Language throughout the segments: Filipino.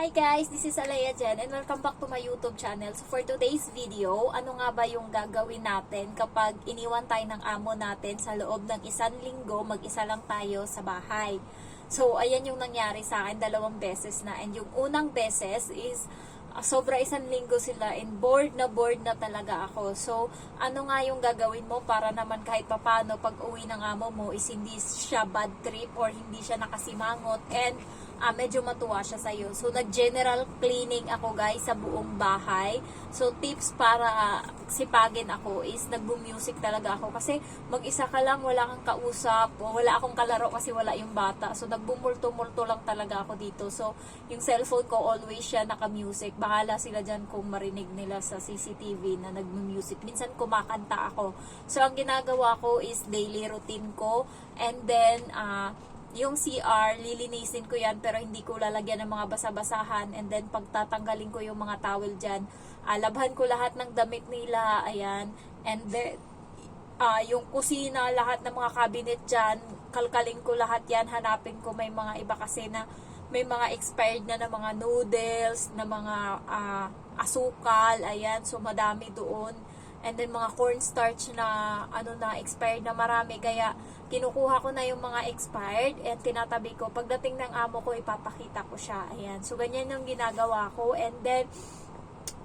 Hi guys, this is Alea Jen and welcome back to my YouTube channel. So for today's video, ano nga ba yung gagawin natin kapag iniwan tayo ng amo natin sa loob ng 1 linggo, mag-isa lang tayo sa bahay. So ayan yung nangyari sa akin 2 beses na, and yung unang beses is sobra 1 linggo sila and bored na talaga ako. So ano nga yung gagawin mo para naman kahit papano pag uwi ng amo mo is hindi siya bad trip or hindi siya nakasimangot and medyo matuwa siya sa'yo. So, nag-general cleaning ako guys sa buong bahay. So, tips para sipagin ako is nagbu-music talaga ako. Kasi mag-isa ka lang, wala kang kausap, o wala akong kalaro kasi wala yung bata. So, nagbumulto-multo lang talaga ako dito. So, yung cellphone ko always siya naka-music. Bahala sila dyan kung marinig nila sa CCTV na nagmu-music. Minsan kumakanta ako. So, ang ginagawa ko is daily routine ko. And then, yung CR, lilinisin ko yan pero hindi ko lalagyan ng mga basa-basahan, and then pagtatanggalin ko yung mga towel dyan, labhan ko lahat ng damit nila, ayan, and then yung kusina, lahat ng mga cabinet dyan, kalkalin ko lahat yan, hanapin ko, may mga iba kasi na may mga expired na mga noodles, na mga asukal, ayan, so madami doon. And then mga cornstarch na expired na marami, kaya kinukuha ko na yung mga expired and tinatabi ko. Pagdating ng amo ko, ipapakita ko siya. Ayan. So ganyan yung ginagawa ko. And then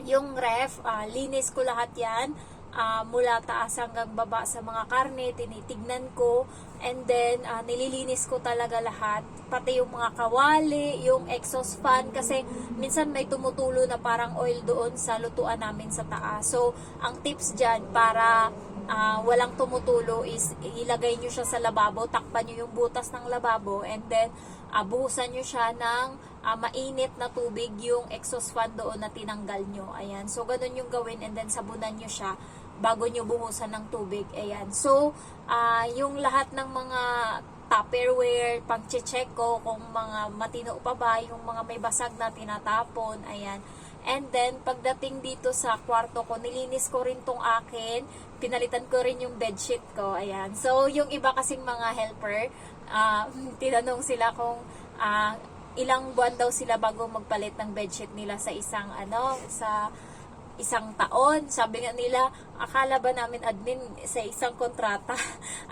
yung ref, linis ko lahat yan. Mula taas hanggang baba sa mga karne, tinitignan ko, and then nililinis ko talaga lahat, pati yung mga kawali, yung exhaust fan, kasi minsan may tumutulo na parang oil doon sa lutuan namin sa taas. So ang tips dyan para walang tumutulo is ilagay nyo siya sa lababo, takpan nyo yung butas ng lababo, and then buhusan nyo siya ng mainit na tubig yung exhaust fan doon na tinanggal nyo. Ayan. So, ganun yung gawin, and then sabunan nyo siya bago nyo buhusan ng tubig. Ayan. So, yung lahat ng mga Tupperware, pang-check ko kung mga matino pa ba, yung mga may basag na tinatapon. Ayan. And then, pagdating dito sa kwarto ko, nilinis ko rin tong akin. Pinalitan ko rin yung bedsheet ko. Ayan. So, yung iba kasing mga helper, tinanong sila kung ilang buwan daw sila bago magpalit ng bedsheet nila sa isang taon. Sabi nga nila, akala ba namin admin sa isang kontrata?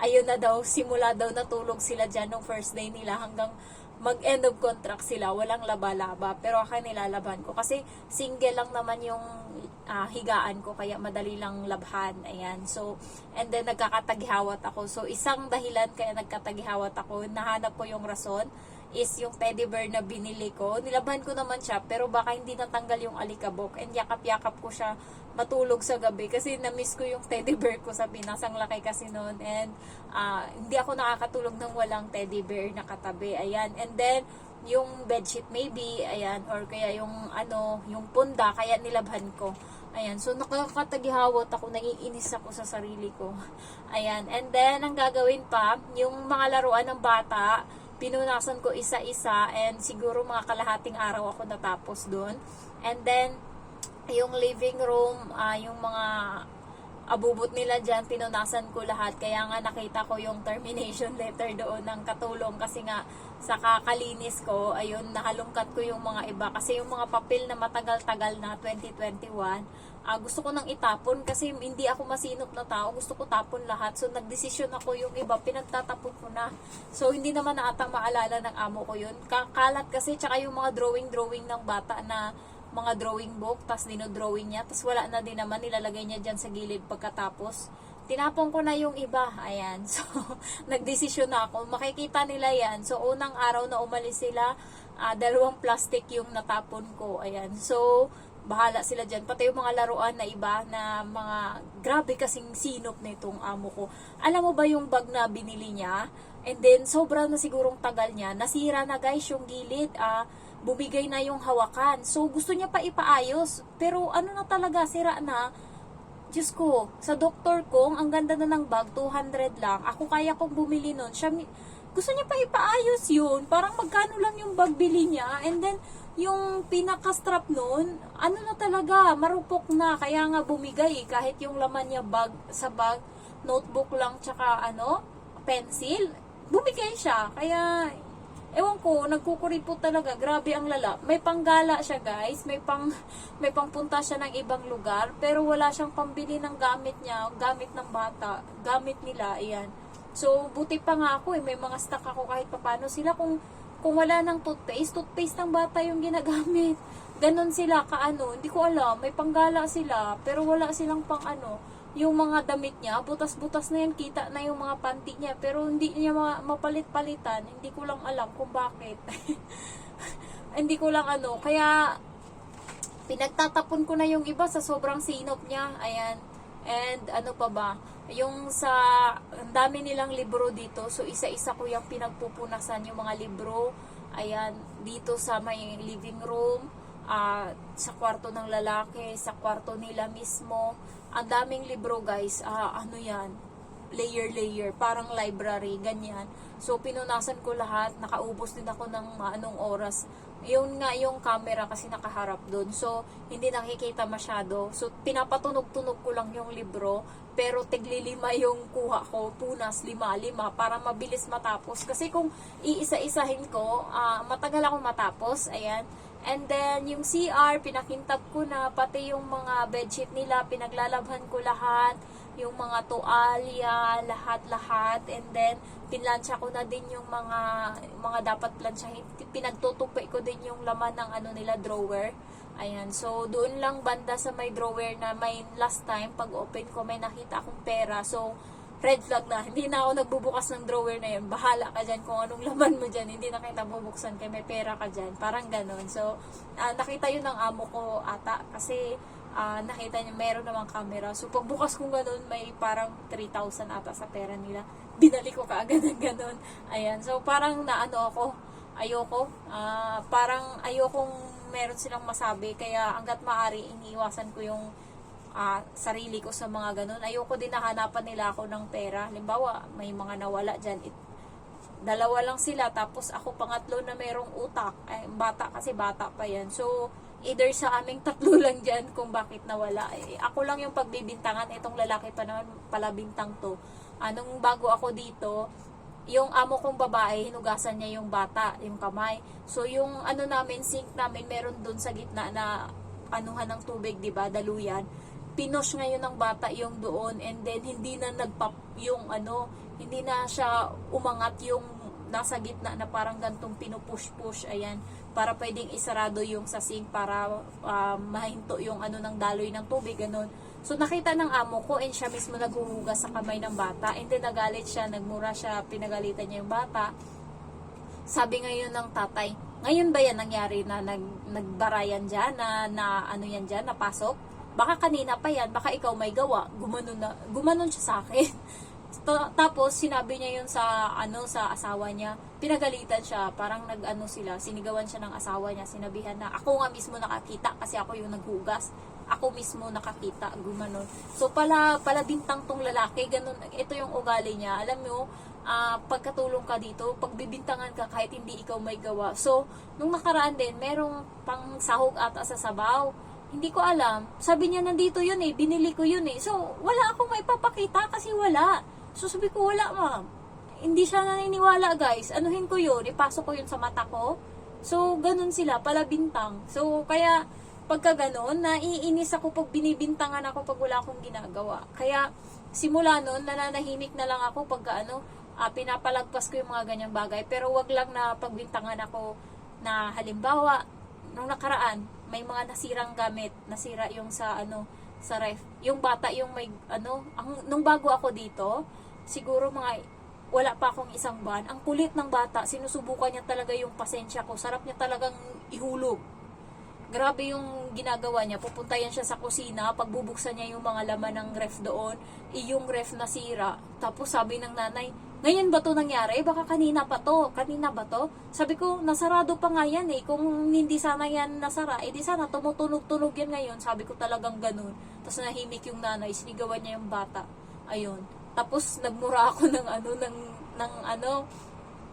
Ayun na daw, simula daw natulog sila dyan nung first day nila hanggang mag-end of contract sila, walang laba-laba. Pero akin nilalaban ko kasi single lang naman yung higaan ko, kaya madali lang labhan. Ayan. So, and then nagkakataghawat ako. So, isang dahilan kaya nagkataghawat ako, nahanap ko yung rason, is yung teddy bear na binili ko. Nilaban ko naman siya, pero baka hindi natanggal yung alikabok, and yakap-yakap ko siya matulog sa gabi kasi na-miss ko yung teddy bear ko sa Pinas. Ang laki kasi noon, and hindi ako nakakatulog ng walang teddy bear na katabi. Ayan. And then yung bedsheet maybe, ayan, or kaya yung yung punda, kaya nilabhan ko. Ayan. So nakakatagihawat ako, naiinis ako sa sarili ko. Ayan. And then ang gagawin pa, yung mga laruan ng bata, pinunasan ko isa-isa, and siguro mga kalahating araw ako natapos doon. And then yung living room, yung mga abubot nila dyan, pinunasan ko lahat. Kaya nga nakita ko yung termination letter doon ng katulong, kasi nga sa kakalinis ko, ayun, nahalungkat ko yung mga iba. Kasi yung mga papel na matagal-tagal na 2021, gusto ko nang itapon kasi hindi ako masinop na tao. Gusto ko tapon lahat. So, nagdesisyon ako, yung iba, pinagtatapon ko na. So, hindi naman na ata maalala ng amo ko yun. Kakalat kasi, tsaka yung mga drawing ng bata na mga drawing book, tas dinodrawing niya, tas wala na din naman, nilalagay niya dyan sa gilid pagkatapos. Tinapon ko na yung iba. Ayan. So, nagdesisyon na ako. Makikita nila yan. So, unang araw na umalis sila, 2 plastic yung natapon ko. Ayan. So, bahala sila dyan. Pati yung mga laruan na iba na mga grabe kasing sinop na itong amo ko. Alam mo ba yung bag na binili niya? And then, sobra na sigurong tagal niya. Nasira na guys yung gilid. Bumigay na yung hawakan. So, gusto niya pa ipaayos. Pero ano na talaga, sira na. Diyos ko, sa doktor ko, ang ganda na ng bag, 200 lang. Ako kaya kong bumili nun. Gusto niya pa ipaayos yun. Parang magkano lang yung bag bili niya. And then, yung pinaka-strap nun, na talaga, marupok na. Kaya nga bumigay, kahit yung laman niya sa bag, notebook lang, tsaka pencil, bumigay siya. Kaya, ewan ko, nagkukuripot talaga. Grabe ang lala. May panggala siya, guys. May pangpunta siya ng ibang lugar. Pero wala siyang pambili ng gamit niya. Gamit ng bata. Gamit nila. Ayan. So, buti pa nga ako may mga stock ako kahit papano. Sila kung wala ng toothpaste ng bata yung ginagamit. Ganon sila, hindi ko alam. May panggala sila. Pero wala silang yung mga damit niya, butas-butas na yan, kita na yung mga panty niya, pero hindi niya mapalit-palitan. Hindi ko lang alam kung bakit. Hindi ko lang kaya pinagtatapon ko na yung iba sa sobrang sinop niya. Ayan. And pa ba? Yung ang dami nilang libro dito. So, isa-isa ko yung pinagpupunasan yung mga libro. Ayan. Dito sa may living room. Sa kwarto ng lalaki. Sa kwarto nila mismo. Ang daming libro, guys. Yan? Layer. Parang library. Ganyan. So, pinunasan ko lahat. Nakaubos din ako ng anong oras. Yun nga yung camera kasi nakaharap doon. So, hindi nakikita masyado. So, pinapatunog-tunog ko lang yung libro. Pero tigli-5 yung kuha ko. Punas, 5 para mabilis matapos. Kasi kung iisa-isahin ko, matagal ako matapos. Ayan. And then, yung CR, pinakintab ko na. Pati yung mga bedsheet nila, pinaglalabhan ko lahat. Yung mga tuwalya, lahat-lahat. And then, pinlansya ko na din yung mga dapat plansyahin. Pinagtutupi ko din yung laman ng nila, drawer. Ayan. So, doon lang banda sa may drawer na may last time, pag open ko, may nakita akong pera. So, red flag na. Hindi na ako nagbubukas ng drawer na yun. Bahala ka dyan kung anong laman mo dyan. Hindi na kita bubuksan kaya may pera ka dyan. Parang ganon. So, nakita yun ng amo ko ata. Kasi, nakita niya meron namang camera. So, pagbukas kong ganon, may parang 3,000 ata sa pera nila. Binalik ko kaagad ng ganon. Ayan. So, parang ako. Ayoko. Parang ayokong meron silang masabi. Kaya, hanggat maaari, iniiwasan ko yung sarili ko sa mga ganun. Ayoko din nahanapan nila ako ng pera. Halimbawa, may mga nawala dyan. Dalawa lang sila, tapos ako pangatlo na merong utak. Bata kasi bata pa yan. So, either sa aming tatlo lang dyan kung bakit nawala. Ako lang yung pagbibintangan. Itong lalaki pa naman pala bintang to. Nung bago ako dito, yung amo kong babae, hinugasan niya yung bata, yung kamay. So, yung namin, sink namin, meron dun sa gitna na anuhan ng tubig, diba? Daluyan. Pinush ngayon ng bata yung doon, and then hindi na hindi na siya umangat yung nasa gitna na parang gantong pinupush-push, ayan, para pwedeng isarado yung sa sink para mahinto yung ng daloy ng tubig, ganun. So, nakita ng amo ko, and siya mismo naghuhugas sa kamay ng bata, and then nagalit siya, nagmura siya, pinagalitan niya yung bata. Sabi ngayon ng tatay, ngayon ba yan nangyari na nagbarayan dyan, na yan dyan, napasok? Baka kanina pa yan, baka ikaw may gawa. Gumanon siya sa akin. Tapos, sinabi niya yun sa asawa niya. Pinagalitan siya, parang sinigawan siya ng asawa niya. Sinabihan na, ako nga mismo nakakita kasi ako yung naghugas. Ako mismo nakakita, gumanon. So, pala bintang tong lalaki, ganun, ito yung ugali niya. Alam mo, pagkatulong ka dito, pagbibintangan ka kahit hindi ikaw may gawa. So, nung nakaraan din, merong pang sahog ata sa sabaw. Hindi ko alam. Sabi niya, nandito yun binili ko yun So, wala akong maipapakita kasi wala. So, sabi ko, wala ma'am. Hindi siya naniniwala, guys. Anuhin ko yun, ipasok ko yun sa mata ko. So, ganun sila, pala bintang. So, kaya, pagka ganun, naiinis ako pag binibintangan ako pag wala akong ginagawa. Kaya, simula nun, nananahimik na lang ako pagka pinapalagpas ko yung mga ganyang bagay. Pero wag lang na pagbintangan ako na halimbawa, nung nakaraan, may mga nasirang gamit, nasira yung sa ref. Yung bata yung may nung bago ako dito, siguro wala pa akong isang buwan. Ang kulit ng bata, sinusubukan niya talaga yung pasensya ko. Sarap niya talagang ihulog. Grabe yung ginagawa niya. Pupunta yan siya sa kusina, pagbubuksan niya yung mga laman ng ref doon, yung ref nasira. Tapos sabi ng nanay, ngayon ba to nangyari? Baka kanina pa to. Kanina ba to? Sabi ko, nasarado pa nga yan Kung hindi sana yan nasara, di sana tumutunog-tunog yan ngayon. Sabi ko talagang ganun. Tapos nahimik yung nanay, sinigawan niya yung bata. Ayun. Tapos nagmura ako ng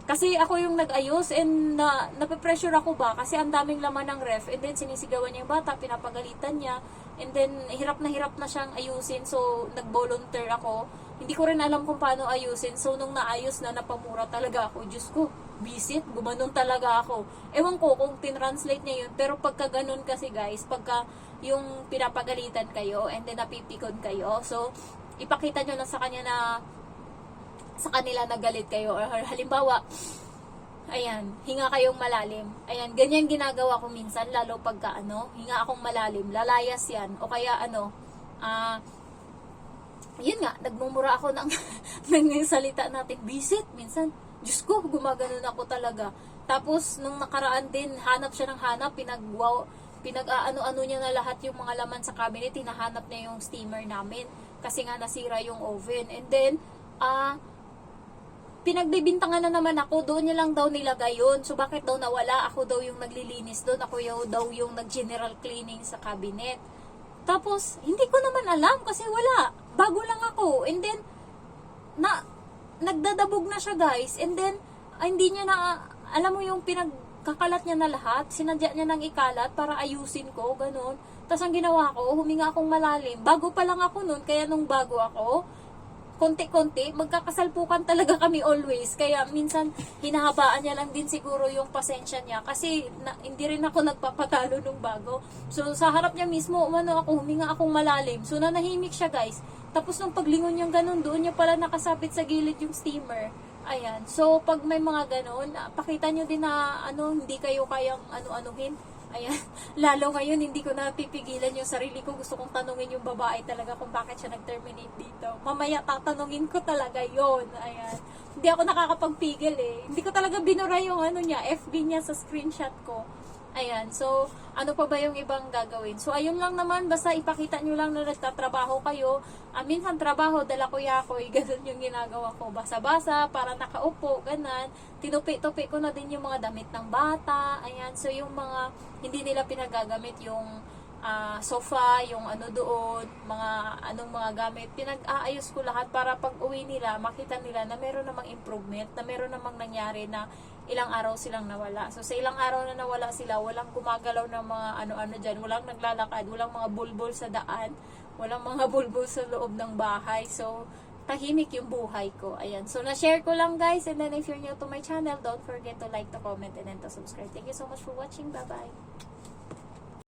kasi ako yung nag-ayos, and nape-pressure ako ba kasi ang daming laman ng ref, and then sinisigawan niya yung bata, pinapagalitan niya, and then hirap na siyang ayusin. So nag-volunteer ako. Hindi ko rin alam kung paano ayusin. So nung naayos na, napamura talaga ako. Diyos ko, visit, gumanon talaga ako. Ewan ko kung tinranslate niya yun, pero pagka ganun kasi guys, pagka yung pinapagalitan kayo and then napipikon kayo, so ipakita nyo na sa kanya na sa kanila nagalit kayo, or halimbawa, ayan, hinga kayong malalim. Ayan, ganyan ginagawa ko minsan, lalo pagka hinga akong malalim, lalayas yan. O kaya yun nga, nagmumura ako ng, ng salita natin, visit, minsan, Diyos ko, gumaganon ako talaga. Tapos, nung nakaraan din, hanap siya ng hanap, pinag-ano-ano niya na lahat yung mga laman sa cabinet, hinahanap niya yung steamer namin. Kasi nga nasira yung oven. And then, pinagbibintangan na naman ako, doon niya lang daw nilagay yun. So, bakit daw nawala? Ako daw yung naglilinis doon. Ako daw yung nag-general cleaning sa cabinet. Tapos, hindi ko naman alam kasi wala. Bago lang ako. And then, nagdadabog na siya guys. And then, hindi niya na, alam mo yung pinagkakalat niya na lahat. Sinadya niya nang ikalat para ayusin ko, ganun. Tapos ang ginawa ko, huminga akong malalim. Bago pa lang ako nun, kaya nung bago ako, konti-konti, magkakasalpukan talaga kami always. Kaya minsan, hinahabaan niya lang din siguro yung pasensya niya. Kasi hindi rin ako nagpapatalo nung bago. So, sa harap niya mismo, huminga akong malalim. So, nanahimik siya guys. Tapos nung paglingon niyang ganun, doon niya pala nakasabit sa gilid yung steamer. Ayan. So, pag may mga ganun, pakita niyo din na hindi kayo kayang ano-anuhin. Ayan. Lalo ngayon, hindi ko na pipigilan yung sarili ko. Gusto kong tanungin yung babae talaga kung bakit siya nag-terminate dito. Mamaya tatanungin ko talaga yon. Ayan. Hindi ako nakakapagpigil eh. Hindi ko talaga binura yung niya, FB niya sa screenshot ko. Ayan. So, ano pa ba yung ibang gagawin? So, ayun lang naman. Basta ipakita nyo lang na nagtatrabaho kayo. Minsan trabaho, dala ko yakoy. Ganun yung ginagawa ko. Basa-basa, para nakaupo, ganan. Tinupi-tupi ko na din yung mga damit ng bata. Ayan. So, yung mga hindi nila pinagagamit yung sofa, yung doon, anong mga gamit. Pinag-aayos ko lahat para pag uwi nila, makita nila na meron namang improvement, na meron namang nangyari na ilang araw silang nawala. So, sa ilang araw na nawala sila, walang gumagalaw ng mga ano-ano dyan, walang naglalakad, walang mga bulbul sa daan, walang mga bulbul sa loob ng bahay. So, tahimik yung buhay ko. Ayan. So, na-share ko lang guys. And then, if you're new to my channel, don't forget to like, to comment, and then to subscribe. Thank you so much for watching. Bye-bye.